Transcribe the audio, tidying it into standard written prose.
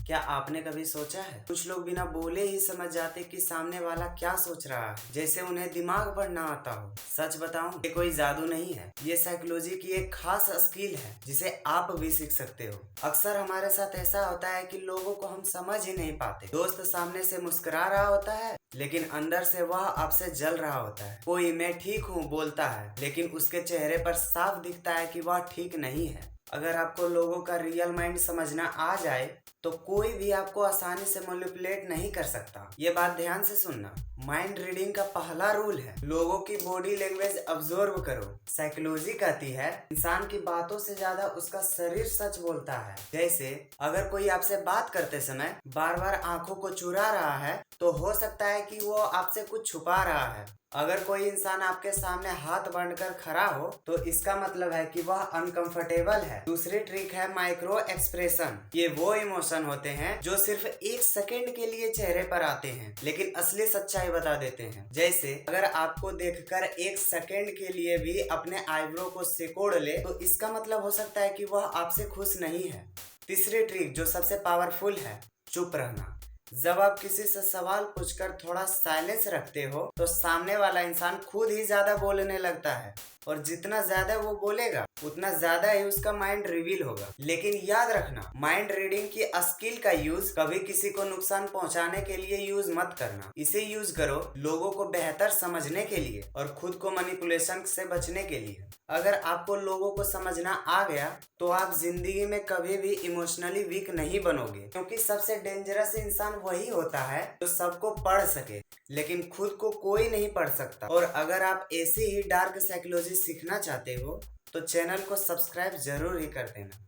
क्या आपने कभी सोचा है कुछ लोग बिना बोले ही समझ जाते कि सामने वाला क्या सोच रहा है, जैसे उन्हें दिमाग पढ़ना आता हो। सच बताऊं, ये कोई जादू नहीं है, ये साइकोलॉजी की एक खास स्किल है जिसे आप भी सीख सकते हो। अक्सर हमारे साथ ऐसा होता है कि लोगों को हम समझ ही नहीं पाते। दोस्त सामने से मुस्कुरा रहा होता है लेकिन अंदर से वह आपसे जल रहा होता है। कोई मैं ठीक हूँ बोलता है लेकिन उसके चेहरे पर साफ दिखता है कि वह ठीक नहीं है। अगर आपको लोगों का रियल माइंड समझना आ जाए तो कोई भी आपको आसानी से मैनिपुलेट नहीं कर सकता। ये बात ध्यान से सुनना। माइंड रीडिंग का पहला रूल है लोगों की बॉडी लैंग्वेज ऑब्जर्व करो। साइकोलॉजी कहती है इंसान की बातों से ज्यादा उसका शरीर सच बोलता है। जैसे अगर कोई आपसे बात करते समय बार बार आंखों को चुरा रहा है तो हो सकता है कि वो आपसे कुछ छुपा रहा है। अगर कोई इंसान आपके सामने हाथ बांधकर खड़ा हो तो इसका मतलब है कि वह अनकंफर्टेबल है। दूसरी ट्रिक है माइक्रो एक्सप्रेशन। ये वो इमोशन होते हैं जो सिर्फ एक सेकेंड के लिए चेहरे पर आते हैं लेकिन असली सच्चाई बता देते हैं। जैसे अगर आपको देखकर एक सेकेंड के लिए भी अपने आईब्रो को सिकोड़ ले तो इसका मतलब हो सकता है कि वह आपसे खुश नहीं है। तीसरी ट्रिक जो सबसे पावरफुल है, चुप रहना। जब आप किसी से सवाल पूछकर थोड़ा साइलेंस रखते हो तो सामने वाला इंसान खुद ही ज्यादा बोलने लगता है और जितना ज्यादा वो बोलेगा उतना ज्यादा ही उसका माइंड रिवील होगा। लेकिन याद रखना, माइंड रीडिंग की स्किल का यूज कभी किसी को नुकसान पहुंचाने के लिए यूज मत करना। इसे यूज करो लोगों को बेहतर समझने के लिए और खुद को मैनिपुलेशन से बचने के लिए। अगर आपको लोगों को समझना आ गया तो आप जिंदगी में कभी भी इमोशनली वीक नहीं बनोगे, क्योंकि सबसे डेंजरस इंसान वही होता है जो सबको पढ़ सके लेकिन खुद को कोई नहीं पढ़ सकता। और अगर आप ऐसी ही डार्क साइकोलॉजी सीखना चाहते हो तो चैनल को सब्सक्राइब जरूर ही कर देना।